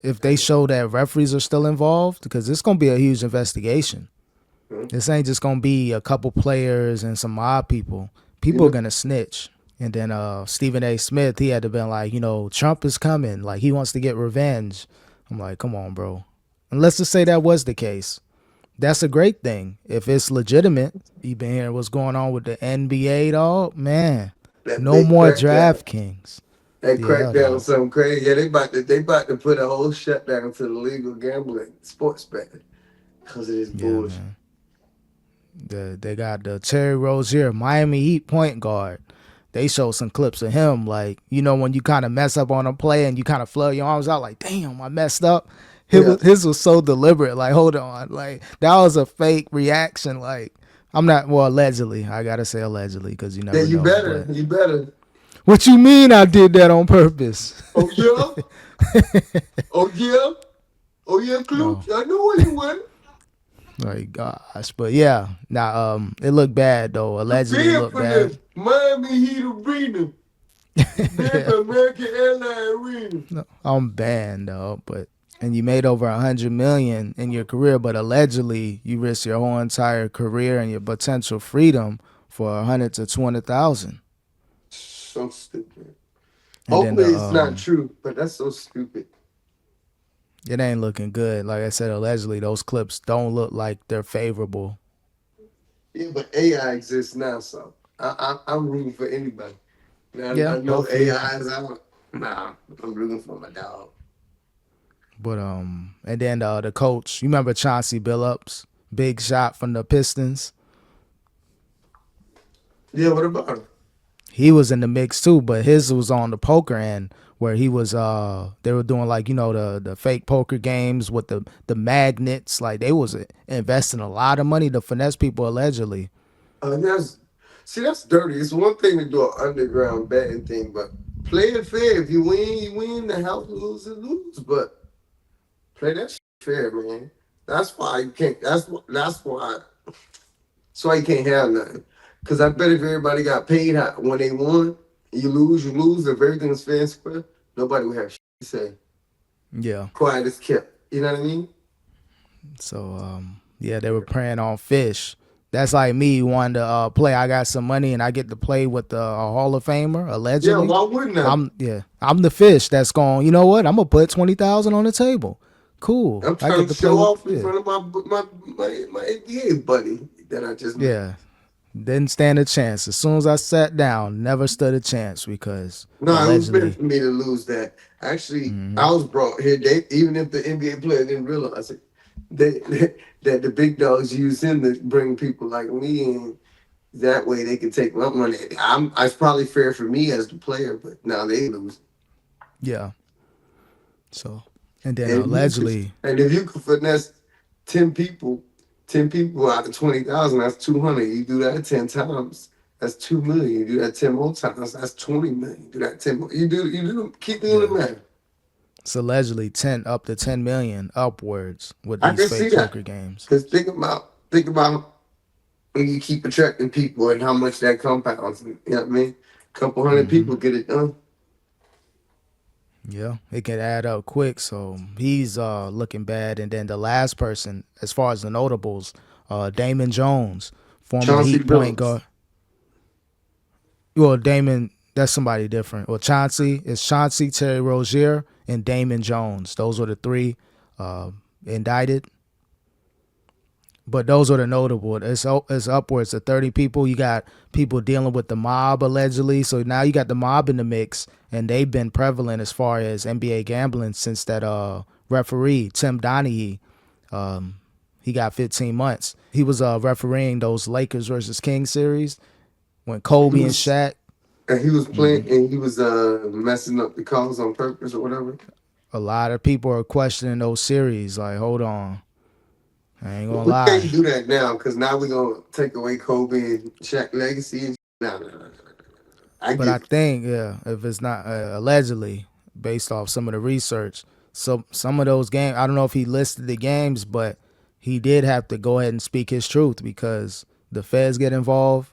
if they show that referees are still involved, because it's gonna be a huge investigation. This ain't just gonna be a couple players and some mob people. People are gonna snitch. And then Stephen A. Smith, he had to been like, Trump is coming. Like, he wants to get revenge. I'm like, come on, bro. And let's just say that was the case. That's a great thing. If it's legitimate, you've been hearing what's going on with the NBA, dog. Man, That no big more crackdown. DraftKings. That Yeah, crackdown dog. was something crazy. Yeah, they about to put a whole shutdown to the legal gambling, sports betting, because of this Yeah, bullshit. man. They got the Terry Rozier, Miami Heat point guard. They showed some clips of him, like, when you kind of mess up on a play and you kind of flood your arms out, like, damn, I messed up. Yeah. His was so deliberate, like, hold on, like, that was a fake reaction. Like, I'm not, well, allegedly, I gotta say allegedly, because you Yeah, never you know. better. But You better. what you mean I did that on purpose? Oh yeah. Oh yeah. Oh yeah, No, Klutch. I know where you went. like, gosh, but yeah, now it looked bad though. You Allegedly, bid looked for bad. the Miami Heat Arena. You bid Yeah, for American Airlines Arena. no, I'm banned though, but. And you made over 100 million in your career, but allegedly you risked your whole entire career and your potential freedom for 100 to 200,000. So stupid. And then Hopefully it's not true, but that's so stupid. it ain't looking good. Like I said, allegedly those clips don't look like they're favorable. Yeah, but AI exists now, so I'm rooting for anybody. Now Yeah, I know hopefully. AI is out. Nah, I'm rooting for my dog. But and then the coach, you remember Chauncey Billups, big shot from the Pistons. Yeah, what about him? He was in the mix too, but his was on the poker end where he was they were doing like the fake poker games with the magnets, like they was investing a lot of money to finesse people allegedly. That's see, that's dirty. It's one thing to do an underground betting thing, but play it fair. If you win, you win. The house lose, you lose. But play that shit fair, man. That's why you can't. That's why. That's why you can't have nothing. Because I bet if everybody got paid when they won, you lose, you lose. If everything's fair and square, nobody would have shit to say. Yeah. Quiet as kept. You know what I mean? So yeah, they were preying on fish. That's like me wanting to play. I got some money and I get to play with the Hall of Famer Yeah, allegedly. why wouldn't I? I'm the fish that's going. You know what? I'm gonna put 20,000 on the table. Cool. I'm I trying get to to play show with off the in fish. front of my NBA buddy that I just met. Yeah. Didn't stand a chance. As soon as I sat down, never stood a chance because No, it was better allegedly. for me to lose that. Actually, I was brought here. Even if the NBA player didn't realize it, they, that the big dogs use him to bring people like me in. That way they can take my money. It's probably fair for me as the player, but now they lose. Yeah. So and then And allegedly, if you could finesse 10 people, 10 people out of 20,000, that's 200. You do that 10 times, that's 2 million. You do that 10 more times, that's 20 million. You do that 10 more. Keep doing the yeah. math. It's allegedly 10 up to 10 million upwards with I these can see fake that. poker games. Because think about when you keep attracting people and how much that compounds. You know what I mean? A couple hundred Hmm. people get it done. Yeah, it can add up quick. So he's looking bad. And then the last person, as far as the notables, Damon Jones, former Chauncey Heat point Billups. guard. Well, Damon, that's somebody different. Well, Chauncey is Chauncey, Terry Rozier, and Damon Jones. Those were the three indicted. But those are the notable. It's upwards of 30 people. You got people dealing with the mob allegedly. So now you got the mob in the mix, and they've been prevalent as far as NBA gambling since that referee Tim Donaghy. He got 15 months. He was refereeing those Lakers versus Kings series when He Kobe and was Shaq. and he was playing and he was messing up the calls on purpose or whatever. A lot of people are questioning those series. Like, hold on, I ain't But gonna we lie. can't do that now because now we're gonna take away Kobe and Shaq legacy. And no. I But I get think, yeah, if it's not allegedly based off some of the research, so some of those games, I don't know if he listed the games, but he did have to go ahead and speak his truth because the feds get involved.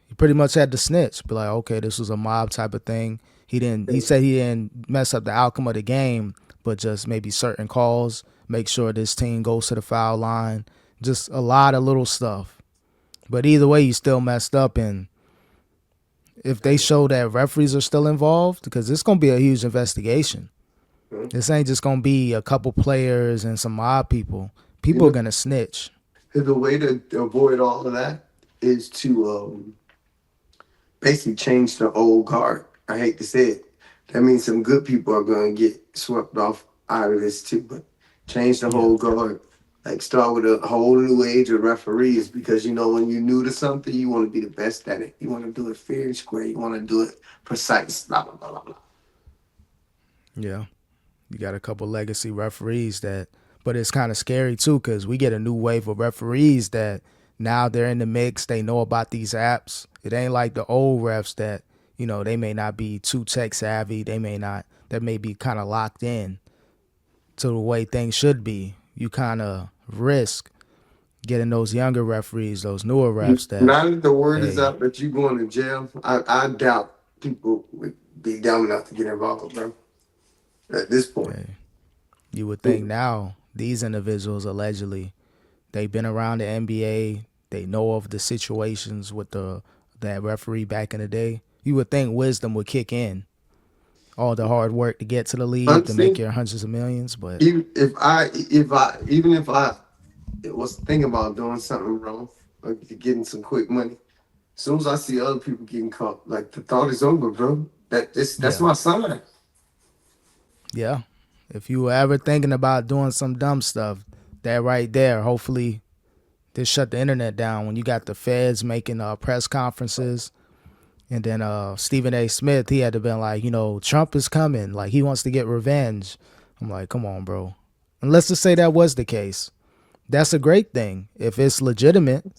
He pretty much had to snitch, be like, okay, this was a mob type of thing. He didn't. He said he didn't mess up the outcome of the game, but just maybe certain calls, make sure this team goes to the foul line, just a lot of little stuff. But either way, you still messed up, and if they show that referees are still involved, because it's gonna be a huge investigation. This ain't just gonna be a couple players and some mob people. People are gonna snitch. The way to avoid all of that is to basically change the old guard. I hate to say it. That means some good people are going to get swept off out of this too. But change the whole guard. Like start with a whole new age of referees because you know when you're new to something, you want to be the best at it. You want to do it fair and square. You want to do it precise. Blah blah blah blah blah. Yeah, you got a couple legacy referees that, but it's kind of scary too because we get a new wave of referees that now they're in the mix. They know about these apps. It ain't like the old refs that, you know, they may not be too tech savvy. They may be kind of locked in to the way things should be. You kind of risk getting those younger referees, those newer refs that. Now that the word is out that you're going to jail, I doubt people would be dumb enough to get involved, bro. At this point. You would think now these individuals allegedly, they've been around the NBA. They know of the situations with that referee back in the day. You would think wisdom would kick in. All the hard work to get to the league to make your hundreds of millions, but even if I was thinking about doing something wrong, like getting some quick money, as soon as I see other people getting caught, like the thought is over, bro. That's my sign. Yeah. If you were ever thinking about doing some dumb stuff, that right there, hopefully they shut the internet down when you got the feds making press conferences. And then Stephen A. Smith, he had to been like, you know, Trump is coming. Like, he wants to get revenge. I'm like, come on, bro. And let's just say that was the case. That's a great thing. If it's legitimate,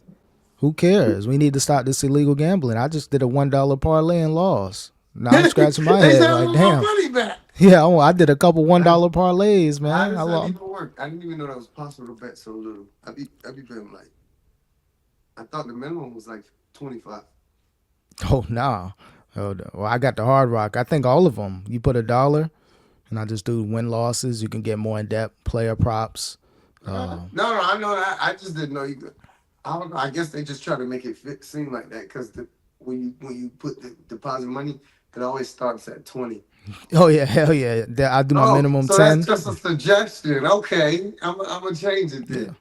who cares? We need to stop this illegal gambling. I just did a $1 parlay and lost. Now I'm scratching my head like, damn. Money back. Yeah, I did a couple $1 parlays, man. How does that even work? I didn't even know that was possible to bet so little. I be betting like, I thought the minimum was like 25. Oh, nah. Well, I got the Hard Rock. I think all of them. You put $1, and I just do win-losses. You can get more in-depth player props. No, I know that. I just didn't know you could. I don't know. I guess they just try to make it seem like that because when you put the deposit money, it always starts at 20. Oh, yeah, hell yeah. I do my minimum so 10. That's just a suggestion. Okay, I'm going to change it then.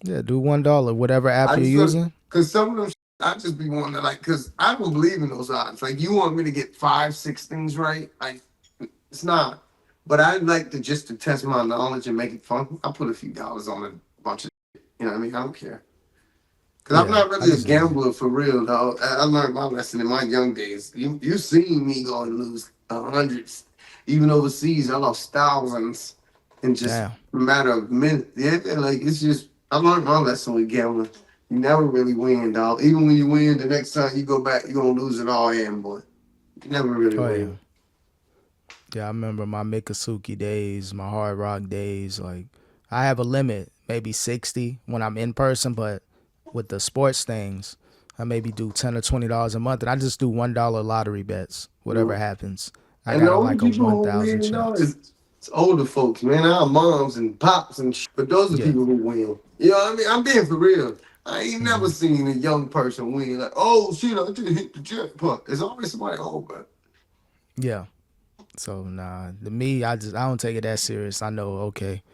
Yeah, do $1, whatever app you're using. Because some of them I just be wanting to because I don't believe in those odds. Like you want me to get 5-6 things right? Like it's not. But I'd like to test my knowledge and make it fun. I put a few dollars on a bunch of you know what I mean? I don't care. Because I'm not really a gambler for real, though. I learned my lesson in my young days. You seen me go and lose hundreds. Even overseas, I lost thousands in just a matter of minutes. Yeah, like it's just I learned my lesson with gambling. You never really win, dog. Even when you win, the next time you go back, you're going to lose it all in, boy. You never really win. Yeah, I remember my Mikasuki days, my Hard Rock days. Like, I have a limit, maybe 60 when I'm in person, but with the sports things, I maybe do $10 or $20 a month, and I just do $1 lottery bets, whatever happens. I got like a 1,000 chance. It's older folks, man. Our moms and pops and shit. But those are people who win. You know what I mean? I'm being for real. I ain't never seen a young person win. Like, oh, shit, I just hit the jackpot. It's always somebody older. Yeah. So, nah. To me, I don't take it that serious. I know, okay,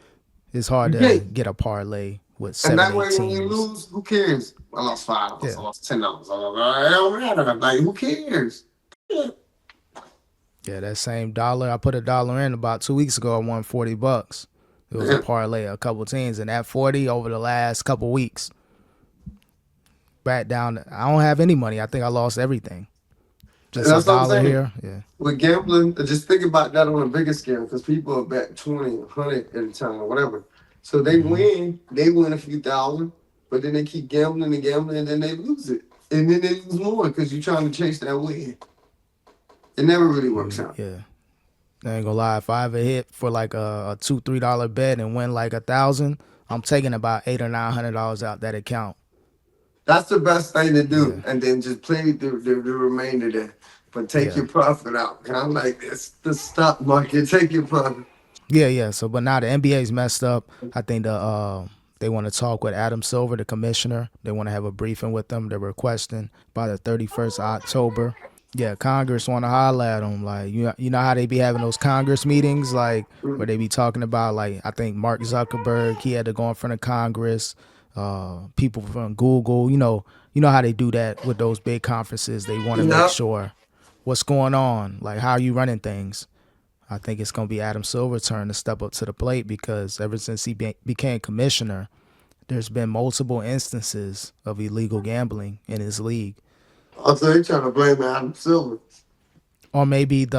it's hard to get a parlay with 7, 8 teams. And that way when you lose, who cares? I lost $5. I lost $10. It don't matter. Like, who cares? Yeah, that same dollar, I put $1 in about 2 weeks ago. I won $40. It was a parlay, a couple teams, and that 40 over the last couple weeks. Back down. I don't have any money. I think I lost everything. Just $1 here. Yeah. With gambling, just think about that on a bigger scale because people are bet 20, 100 at a time or whatever. So they win a few thousand, but then they keep gambling and gambling and then they lose it. And then they lose more because you're trying to chase that win. It never really works out. Yeah. I ain't gonna lie. If I ever hit for like a $2, $3 bet and win like 1,000, I'm taking about $800 or $900 out that account. That's the best thing to do, and then just play the remainder there. But take your profit out. And I'm like, it's the stock market. Take your profit. Yeah. So, but now the NBA's messed up. I think they want to talk with Adam Silver, the commissioner. They want to have a briefing with them. They're requesting by the 31st of October. Yeah, Congress want to holler at them. Like, you know how they be having those Congress meetings, like where they be talking about, like, I think Mark Zuckerberg, he had to go in front of Congress. People from Google, you know how they do that with those big conferences. They want to make Yep. sure what's going on, like how are you running things. I think it's going to be Adam Silver's turn to step up to the plate because ever since he became commissioner, there's been multiple instances of illegal gambling in his league. Also, they trying to blame Adam Silver. Or maybe the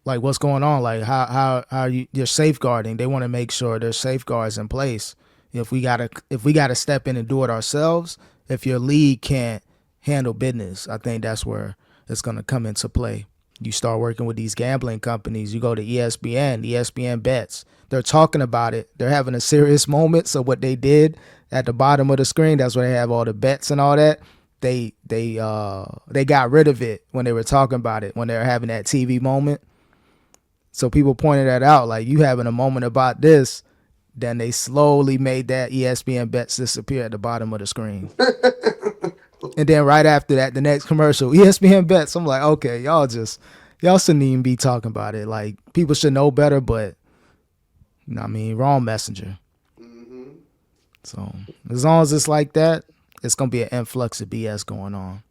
like what's going on, like how you're safeguarding. They want to make sure there's safeguards in place. If we gotta step in and do it ourselves, if your league can't handle business, I think that's where it's gonna come into play. You start working with these gambling companies. You go to ESPN bets. They're talking about it. They're having a serious moment. So what they did at the bottom of the screen, that's where they have all the bets and all that. They got rid of it when they were talking about it, when they were having that TV moment. So people pointed that out, like you having a moment about this. Then they slowly made that ESPN bets disappear at the bottom of the screen. And then right after that, the next commercial, ESPN bets. I'm like, okay, y'all shouldn't even be talking about it. Like people should know better, but you know what I mean, wrong messenger. Mm-hmm. So as long as it's like that, it's gonna be an influx of BS going on.